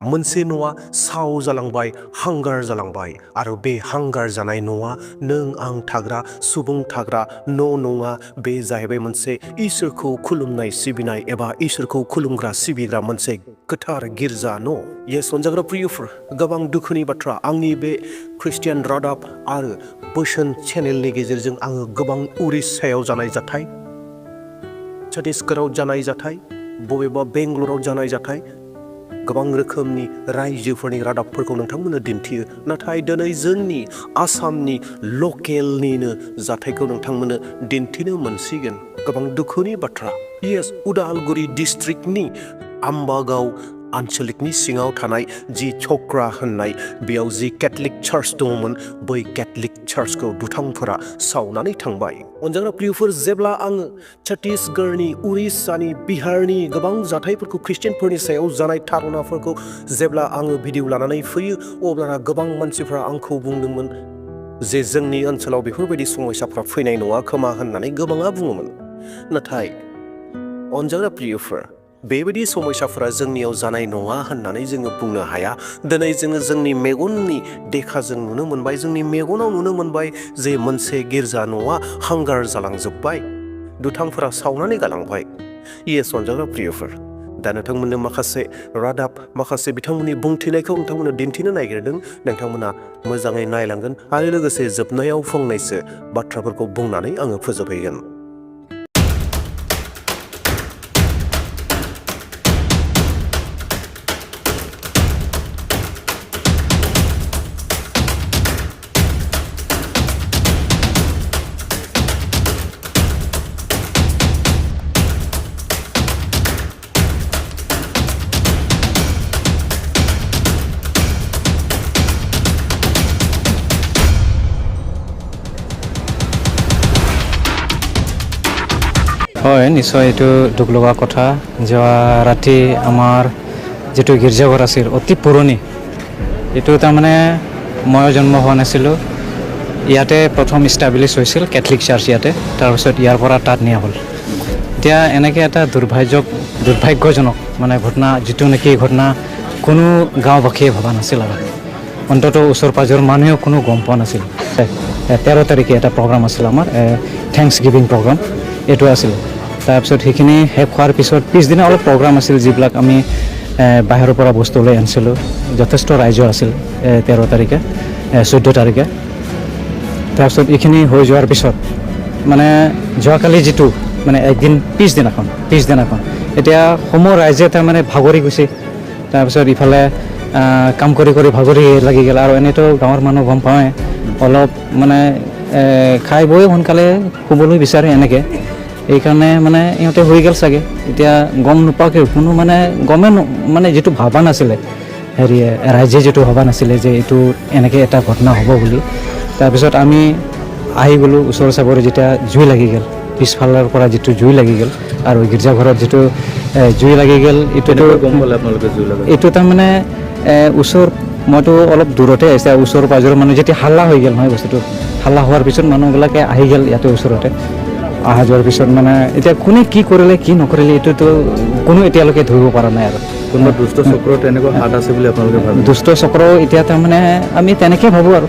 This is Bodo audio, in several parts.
मोनसे न'आ साव जालांबाय हांगार जालांबाय आरो बे हांगार जानाय न'आ नों आं थाग्रा सुबुं थाग्रा न' नङा बे जाहैबाय मोनसे इसोरखौ खुलुमनाय सिबिनाय एबा इसोरखौ खुलुमग्रा सिबिग्रा मोनसे गोथार गिर्जा न' येस अनजाग्रा प्रियफोर गोबां दुखुनि बाथ्रा आंनि बे ख्रिस्टियान रादाब आरो बोसोन चेनेलनि गेजेरजों आङो गोबां उरिस्सायाव जानाय जाथाय छत्तीसगढ़आव जानाय जाथाय बबेबा बेंगलराव जानाय जाथाय गोबां रोखोमनि रायजोफोरनि रादाबफोरखौ नोंथांमोननो दिन्थियो नाथाय दिनै जोंनि आसामनि लकेलनिनो जाथायखौ नोंथांमोननो दिन्थिनो मोनसिगोन गोबां दुखुनि बाथ्रा येस उदालगुरि डिस्ट्रिक्टनि आम्बागाव आन्चलिकनि सिङाव थानाय जि चक्रा होननाय बेयाव जि कैथलिक चार्च दङमोन बै कैथलिक चार्चखौ दुथांफोरा सावनानै थांबाय अनजाग्रा प्रियफोर जेब्ला आङो छत्तीसगढ़नि उरिस्सानि बिहारनि गोबां जाथायफोरखौ ख्रिस्टियानफोरनि सायाव जानाय थारनाफोरखौ जेब्ला आङो भिडिअ लानानै फैयो अब्लाना गोबां मानसिफ्रा आंखौ बुंदोंमोन जे जोंनि ओनसोलाव बेफोरबायदि समस्याफ्रा फैनाय नङा खोमा होननानै गोबाङा बुङोमोन नाथाय अनजाग्रा प्रियफोर बेबायदि समस्याफोरा जोंनियाव जानाय नङा होननानै जोङो बुंनो हाया दिनै जोङो जोंनि मेगननि देखाजों नुनो मोनबाय जोंनि मेगनाव नुनो मोनबाय जे मोनसे गिर्जा न'आ हांगार जालांजोब्बाय दुथांफोरा सावनानै गालांबाय येस अनजाग्रा प्रियफोर दा नोंथांमोननो माखासे रादाब माखासे बिथांमोननि बुंथिनायखौ नोंथांमोननो दिन्थिनो नागिरदों नोंथांमोना मोजाङै नायलांगोन आरो लोगोसे जोबनायाव फंनैसो बाथ्राफोरखौ बुंनानै आङो फोजोबहैगोन হয় নিশ্চয় এইটো দুখ লগা কথা যোৱা ৰাতি আমাৰ যেটো গিৰ্জাঘৰ আছিল অতি পুৰণি এইটো তাৰমানে মই জন্ম হোৱা নাছিলোঁ ইয়াতে প্ৰথম ইষ্টাব্লিছ হৈছিল কেথলিক চাৰ্চ ইয়াতে তাৰপিছত ইয়াৰ পৰা তাত নিয়া হ'ল এতিয়া এনেকৈ এটা দুৰ্ভাগ্যজনক মানে ঘটনা যিটো নেকি ঘটনা কোনো গাঁওবাসীয়ে ভবা নাছিল আৰু অন্তত ওচৰ পাজৰৰ মানুহেও কোনো গম পোৱা নাছিল 13 তাৰিখে এটা প্ৰগ্ৰাম আছিল আমাৰ থেংকছ গিভিং প্ৰগ্ৰাম এইটো আছিল তাৰপিছত সেইখিনি শেষ হোৱাৰ পিছত পিছদিনা অলপ প্ৰগ্ৰাম আছিল যিবিলাক আমি বাহিৰৰ পৰা বস্তু লৈ আনিছিলোঁ যথেষ্ট ৰাইজ আছিল 13 তাৰিখে 14 তাৰিখে তাৰপিছত এইখিনি হৈ যোৱাৰ পিছত মানে যোৱাকালি যিটো মানে একদিন পিছদিনাখন এতিয়া সমূহ ৰাইজে তাৰমানে ভাগৰি গৈছে তাৰপিছত ইফালে কাম কৰি ভাগৰি লাগি গ'ল আৰু এনেতো গাঁৱৰ মানুহ গম পাওঁৱে অলপ মানে খাই বৈ সোনকালে শুবলৈ বিচাৰে এনেকৈ এইকাৰণে মানে ইহঁতে হৈ গ'ল চাগে এতিয়া গম নোপোৱাকৈ কোনো মানে গমে মানে যিটো ভাবা নাছিলে ৰাইজে যিটো ভবা নাছিলে যে এইটো এনেকৈ এটা ঘটনা হ'ব বুলি তাৰপিছত আমি আহি গ'লোঁ ওচৰ চাপৰি যেতিয়া জুই লাগি গ'ল পিছফালৰ পৰা যিটো জুই লাগি গ'ল আৰু গীৰ্জাঘৰত যিটো জুই লাগি গ'ল এইটো গম পালে আপোনালোকে জুই লাগি এইটো তাৰমানে ওচৰ মইতো অলপ দূৰতে আছে ওচৰ পাজৰৰ মানুহ যেতিয়া হাল্লা হৈ গ'ল নহয় বস্তুটো হাল্লা হোৱাৰ পিছত মানুহবিলাকে আহি গ'ল ইয়াতে ওচৰতে অহা যোৱাৰ পিছত মানে এতিয়া কোনে কি কৰিলে কি নকৰিলে এইটোতো কোনো এতিয়ালৈকে ধৰিব পৰা নাই আৰু কোনোবা দুষ্ট চক্ৰ তেনেকুৱা হাত আছে বুলি আপোনালোকে ভাবে দুষ্ট চক্ৰ এতিয়া তাৰমানে আমি তেনেকৈ ভাবোঁ আৰু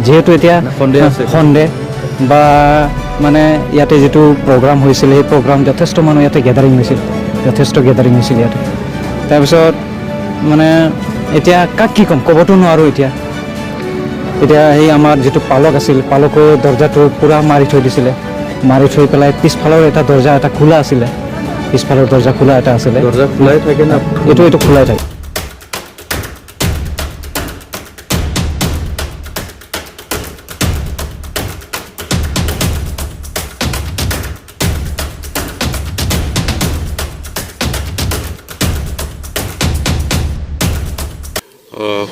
যিহেতু এতিয়া সন্দেহ বা মানে ইয়াতে যিটো প্ৰগ্ৰাম হৈছিল সেই প্ৰগ্ৰাম যথেষ্ট মানুহ ইয়াতে গেদাৰিং হৈছিল ইয়াতে তাৰপিছত মানে এতিয়া কাক কি ক'ম ক'বতো নোৱাৰোঁ এতিয়া সেই আমাৰ যিটো পালক আছিল পালকৰ দৰ্জাটো পূৰা মাৰি থৈ দিছিলে মাৰি থৈ পেলাই পিছফালৰ এটা দৰ্জা এটা খোলা আছিলে পিছফালৰ দৰ্জা খোলা এটা আছিলে দৰ্জা খোলাই থাকে না এইটো খোলাই থাকে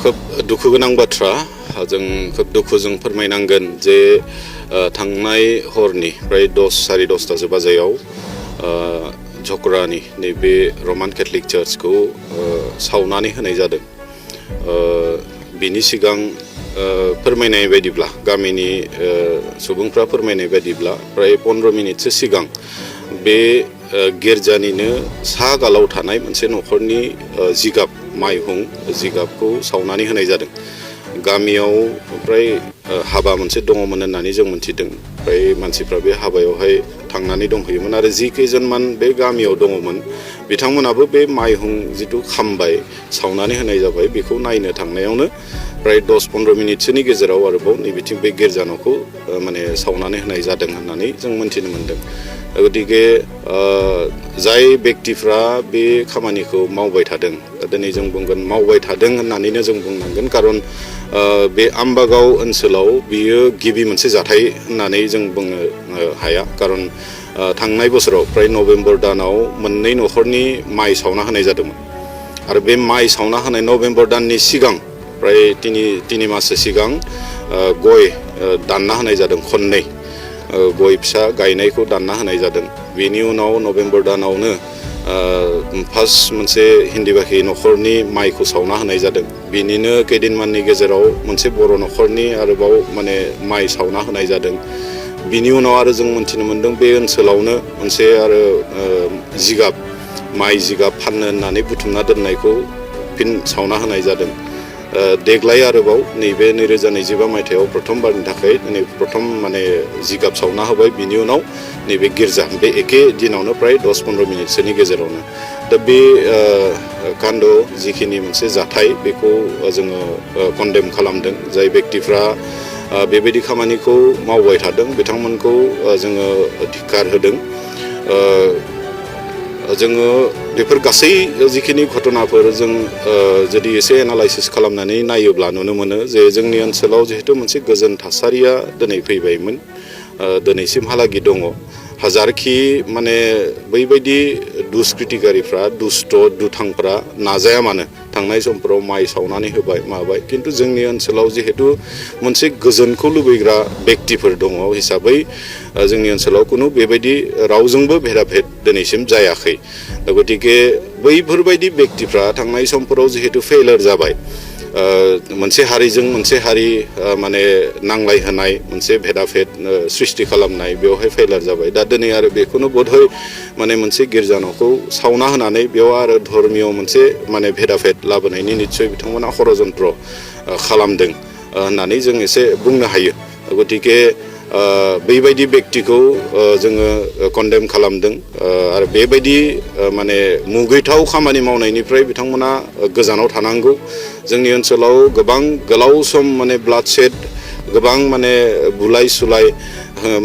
खोब दुखु गोनां बाथ्रा जों खोब दुखुजों फोरमायनांगोन जे थांनाय हरनि प्राय 10:30 बाजियाव झकरानि नैबे रमान कैथलिक चार्चखौ सावनानै होनाय जादों बिनि सिगां फोरमायनाय बायदिब्ला गामिनि सुबुंफ्रा फोरमायनाय बायदिब्ला प्राय 15 मिनिटसो सिगां बे गिर्जानिनो सा गालाव थानाय मोनसे नखरनि जिगाब माइहुं जिगाबखौ सावनानै होनाय जादों। गामियाव फ्राय हाबा मोनसे दङमोन होननानै जों मोनथिदों। फ्राय मानसिफ्रा बे हाबायावहाय थांनानै दंहैयोमोन आरो जि खैजोनमान बे गामियाव दङमोन बिथांमोनाबो बे माइहुं जिथु खामबाय सावनानै होनाय जाबाय बेखौ नायनो थांनायावनो प्राय 10-15 मिनिटसोनि गेजेराव आरोबाव नैबेथिं बे गिर्जा न'खौ माने सावनानै होनाय जादों होननानै जों मोनथिनो मोन्दों। गतिके जाय बेक्तिफ्रा बे खामानिखौ मावबाय थादों दिनै जों बुंगोन मावबाय थादों होननानैनो जों बुंनांगोन खारन बे आम्बागाव ओनसोलाव बियो गिबि मोनसे जाथाय होननानै जों बुंनो हाया खारन थांनाय बोसोराव प्राय नभेम्बर दानाव मोननै न'खरनि माइ सावना होनाय जादोंमोन आरो बे माइ सावना होनाय नभेम्बर दाननि सिगां प्राय तिनि माससो सिगां गय दानना होनाय जादों खननै गय फिसा गायनायखौ दानना होनाय जादों। बेनि उनाव नभेम्बर दानावनो फार्स्ट मोनसे हिन्दी न'खरनि माइखौ सावना होनाय जादों। बिनिनो खैदिनमाननि गेजेराव मोनसे बर' न'खरनि आरोबाव माने माइ सावना होनाय जादों। बिनि उनाव आरो जों मोनथिनो मोन्दों बे ओनसोलावनो मोनसे आरो जिगाब माइ जिगाब फाननो होननानै बुथुमना दोननायखौ फिन सावना होनाय जादों। देग्लाय आरोबाव नैबे 2025 मायथाइयाव प्रथमबारनि थाखाय दिनै प्रथम माने जिगाब सावना होबाय। बिनि उनाव नैबे गिर्जा बे एखे दिनावनो प्राय 10-15 मिनिटसोनि गेजेरावनो दा बे कान्ड जिखिनि मोनसे जाथाय बेखौ जोङो कन्डेम खालामदों। जाय बेक्तिफ्रा बेबायदि खामानिखौ मावबाय थादों बिथांमोनखौ जोङो धिक्कार होदों। जोङो बेफोर गासै जिखिनि घटनाफोर जों जुदि एसे एनालाइसिस खालामनानै नायोब्ला नुनो मोनो जे जोंनि ओनसोलाव जिहेतु मोनसे गोजोन थासारिया दिनै फैबायमोन दिनैसिमहालागि दङ। हाजारखि माने बैबायदि दुष्कृतिकारिफ्रा दुष्ट दुथांफ्रा नाजाया मानो थांनाय समफोराव माइ सावनानै होबाय माबाय खिन्थु जोंनि ओनसोलाव जिहेतु मोनसे गोजोनखौ लुबैग्रा बेक्तिफोर दङ हिसाबै जोंनि ओनसोलाव खुनु बेबायदि रावजोंबो भेदाभेद दिनैसिम जायाखै। गतिके बैफोरबायदि बेक्तिफ्रा थांनाय समफोराव जिहेतु फेलार जाबाय मोनसे हारिजों मोनसे हारि माने नांलाय होनाय मोनसे भेदाभेद सृष्टि खालामनाय बेवहाय फेलार जाबाय। दा दिनै आरो बेखौनो बोधय माने मोनसे गिर्जा न'खौ सावना होनानै बेयाव आरो धर्मीय मोनसे माने भेदाभेद लाबोनायनि निस्सय बिथांमोना षड़यन्त्र खालामदों होननानै जों एसे बुंनो हायो। गतिके बेबायदि बेक्तिखौ जोङो कन्डेम खालामदों आरो बेबायदि माने मुगैथाव खामानि मावनायनिफ्राय बिथांमोना गोजानाव थानांगौ। जोंनि ओनसोलाव गोबां गोलाव सम माने ब्लाडशेड गोबां माने बुलाय सुलाय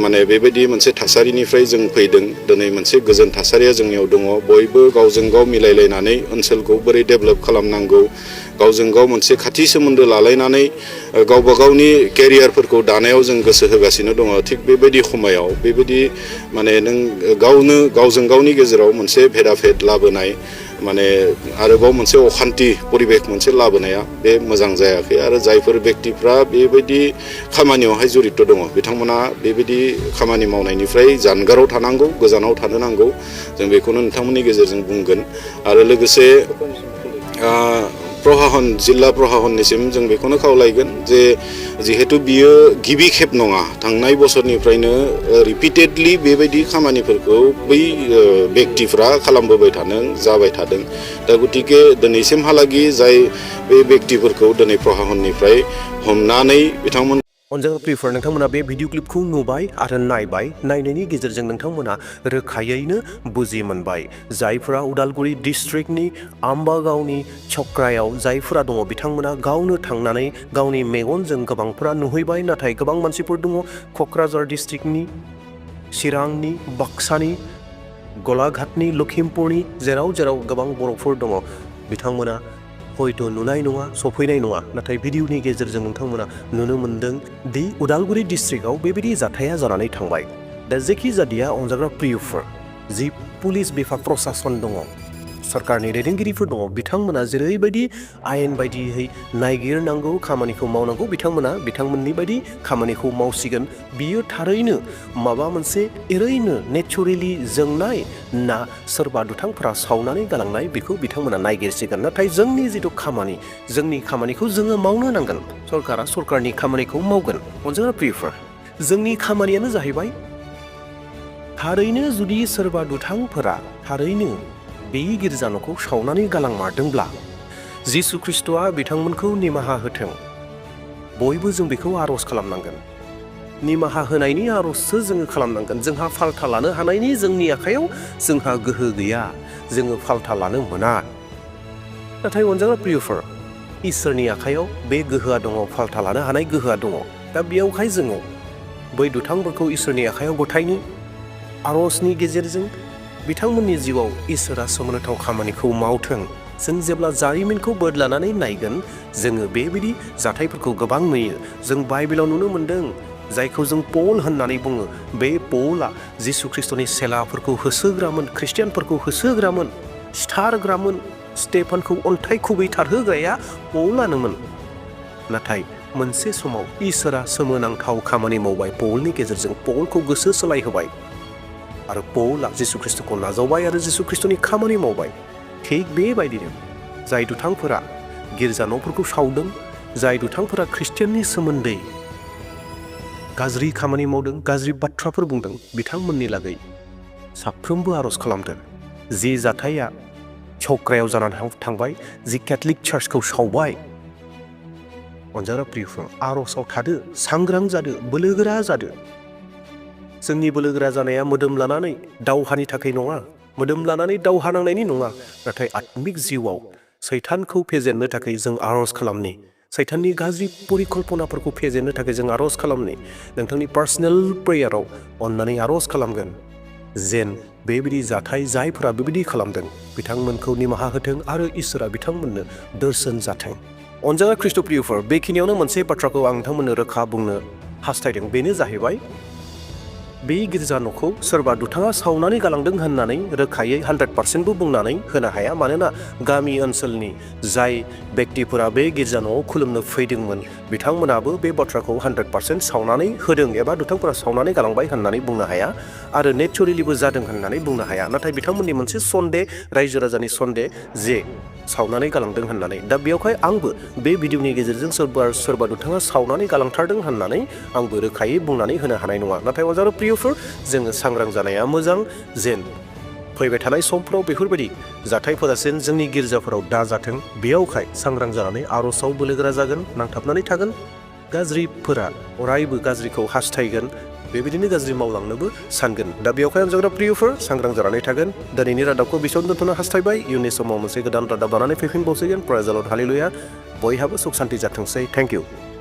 माने बेबायदि मोनसे थासारिनिफ्राय जों फैदों। दिनै मोनसे गोजोन थासारिया जोंनियाव दङ। बयबो गावजों गाव मिलायलायनानै ओनसोलखौ बोरै डेभेलप खालामनांगौ गावजों गाव मोनसे खाथि सोमोन्दो लालायनानै गावबा गावनि केरियारफोरखौ दानायाव जों गोसो होगासिनो दङ। थिग बेबायदि समायाव बेबायदि माने नों गावनो गावजों गावनि गेजेराव मोनसे भेदाभेद लाबोनाय माने आरोबाव मोनसे अखान्थि परिबेक मोनसे लाबोनाया बे मोजां जायाखै आरो जायफोर बेक्तिफ्रा बेबायदि खामानियावहाय जड़ित दङ बिथांमोना बेबायदि खामानि मावनायनिफ्राय जानगाराव थानांगौ गोजानाव थानो नांगौ जों बेखौनो नोंथांमोननि गेजेरजों बुंगोन। आरो लोगोसे प्रशासन जिल्ला प्रशासननिसिम जों बेखौनो खावलायगोन जे जिहेतु बियो गिबि खेब नङा थांनाय बोसोरनिफ्रायनो रिपिटेडलि बेबायदि खामानिफोरखौ बै बेक्तिफ्रा खालामबोबाय थादों जाबाय थादों। दा गतिके दिनैसिमहालागि जाय बे बेक्तिफोरखौ दिनै प्रशासननिफ्राय हमनानै बिथांमोन अनजाग्रा प्रियफोर नोंथांमोना बे भिडिअ क्लिपखौ नुबाय आरो नायबाय नायनायनि गेजेरजों नोंथांमोना रोखायैनो बुजि मोनबाय। जायफोरा उदालगुरि डिस्ट्रिक्टनि आम्बागावनि झख्रायाव जायफोरा दङ बिथांमोना गावनो थांनानै गावनि मेगनजों गोबांफोरा नुहैबाय। नाथाय गोबां मानसिफोर दङ क'क्राझार डिस्ट्रिक्टनि चिरांनि बाक्सानि गलाघाटनि लखिमपुरनि जेराव गोबां बर'फोर दङ बिथांमोना हयथ' नुनाय नङा सफैनाय नङा नाथाय भिडिअनि गेजेरजों नोंथांमोना नुनो मोन्दों दि उदालगुरि डिस्ट्रिक्टआव बेबायदि जाथाया जानानै थांबाय। दा जेखि जादिया अनजाग्रा प्रियफोर जि पुलिस बिफाग प्रशासन दङ सरकारनि दैदेनगिरिफोर दङ बिथांमोना जेरैबायदि आयेन बायदियै नायगिरनांगौ खामानिखौ मावनांगौ बिथांमोना बिथांमोननि बायदि खामानिखौ मावसिगोन। बियो थारैनो माबा मोनसे ओरैनो नेचारेलि जोंनाय ना सोरबा दुथांफोरा सावनानै गालांनाय बेखौ बिथांमोना नायगिरसिगोन। नाथाय जोंनि जिथु खामानि जोंनि खामानिखौ जोङो मावनो नांगोन। सरकारा सरकारनि खामानिखौ मावगोन। अनजाग्रा प्रियफोर जोंनि खामानियानो जाहैबाय थारैनो जुदि सोरबा दुथांफोरा थारैनो बे गिर्जा न'खौ सावनानै गालांमारदोंब्ला जिसु ख्रिस्ट'आ बिथांमोनखौ निमाहा होथों। बयबो जों बेखौ आर'ज खालामनांगोन। निमाहा होनायनि आर'जसो जोङो खालामनांगोन। जोंहा फाल्था लानो हानायनि जोंनि आखायाव जोंहा गोहो गैया। जोङो फाल्था लानो मोना। नाथाय अनजाग्रा प्रियफोर, इसोरनि आखायाव बे गोहोआ दङ, फाल्था लानो हानाय गोहोआ दङ। दा बेयावहाय जोङो बै दुथांफोरखौ इसोरनि आखायाव गथायनि आर'जनि गेजेरजों बिथांमोननि जिउआव इसोरा सोमोनांथाव खामानिखौ मावथों। जों जेब्ला जारिमिनखौ बोदलानानै नायगोन, जोङो बेबायदि जाथायफोरखौ गोबां नुयो। जों बाइबेलाव नुनो मोन्दों, जायखौ जों पल होननानै बुङो। बे पलआ जिसु ख्रिस्ट'नि सेलाफोरखौ होसोग्रामोन, ख्रिस्टियानफोरखौ होसोग्रामोन, सिथारग्रामोन। स्टेफानखौ अन्थाइ खुबैथारहोग्राया पलानोमोन। नाथाय मोनसे समाव इसोरा सोमोनांथाव खामानि मावबाय। पलनि गेजेरजों पलखौ गोसो सोलायहोबाय आरो पलआ जिसु ख्रिस्ट'खौ नाजावबाय आरो जिसु ख्रिस्ट'नि खामानि मावबाय। थिग बेबायदिनो जाय दुथांफोरा गिर्जा न'फोरखौ सावदों, जाय दुथांफोरा ख्रिस्टियाननि सोमोन्दै गाज्रि खामानि मावदों, गाज्रि बाथ्राफोर बुंदों, बिथांमोननि लागै साफ्रोमबो आर'ज खालामदों। जि जाथाया चक्रायाव जानानै थांबाय, जि केथलिक चार्चखौ सावबाय, अनजाग्रा प्रियफोर, आर'जआव थादो, सांग्रां जादो, बोलोगोरा जादो। जोंनि बोलोगोरा जानाया मोदोम लानानै दावहानि थाखाय नङा, मोदोम लानानै दावहा नांनायनि नङा, नाथाय आत्मिक जिउआव सैतानखौ फेजेननो थाखाय जों आर'ज खालामनि। सैताननि गाज्रि परिकल्पनाफोरखौ फेजेननो थाखाय जों आर'ज खालामनि। नोंथांनि पार्सनेल प्रेयाराव अननानै आर'ज खालामगोन जेन बेबायदि जाथाय जायफोरा बेबायदि खालामदों बिथांमोनखौ निमाहा होथों आरो इसोरा बिथांमोननो दोरसोन जाथों। अनजाग्रा ख्रिस्ट' प्रियफोर, बेखिनियावनो मोनसे बाथ्राखौ आं नोंथांमोननो रोखा बुंनो हास्थायदों। बेनो जाहैबाय, बे गिर्जा न'खौ सोरबा दुथाङा सावनानै गालांदों होननानै रोखायै 100%बो बुंनानै होनो हाया। मानोना गामि ओनसोलनि जाय बेक्तिफोरा बे गिर्जा न'आव खुलुमनो फैदोंमोन, बिथांमोनाबो बे बाथ्राखौ 100% सावनानै होदों एबा दुथांफोरा सावनानै गालांबाय होननानै बुंनो हाया आरो नेचारेलिबो जादों होननानै बुंनो हाया। नाथाय बिथांमोननि मोनसे सन्देह, रायजो राजानि सन्देह जे सावनानै गालांदों होननानै। दा बेयावहाय आंबो बे भिडिअनि गेजेरजों सोरबा दुथाङा सावनानै गालांथारदों होननानै आंबो रोखायै बुंनानै होनो हानाय नङा। नाथाय अनजाग्रा प्रियफोर, जोङो सांग्रां जानाया मोजां जेन फैबाय थानाय समफोराव बेफोरबायदि जाथायफोरा जेन जोंनि गिर्जाफोराव दाजाथों। बेयावहाय सांग्रां जानानै आर'जआव बोलोगोरा जागोन, नांथाबनानै थागोन। गाज्रिफोरा अरायबो गाज्रिखौ हास्थायगोन, बेबायदिनो गाज्रि मावलांनोबो सानगोन। दा बेयावहाय अनजाग्रा प्रियफोर, सांग्रां जानानै थागोन। दिनैनि रादाबखौ बेसेयावनो दोनथ'नो हास्थायबाय। इयुननि समाव मोनसे गोदान रादाब लानानै फैफिनबावसिगोन। प्रेज द लर्ड, हालेलुया। बयहाबो सुख सान्ति जाथोंसै। Thank you.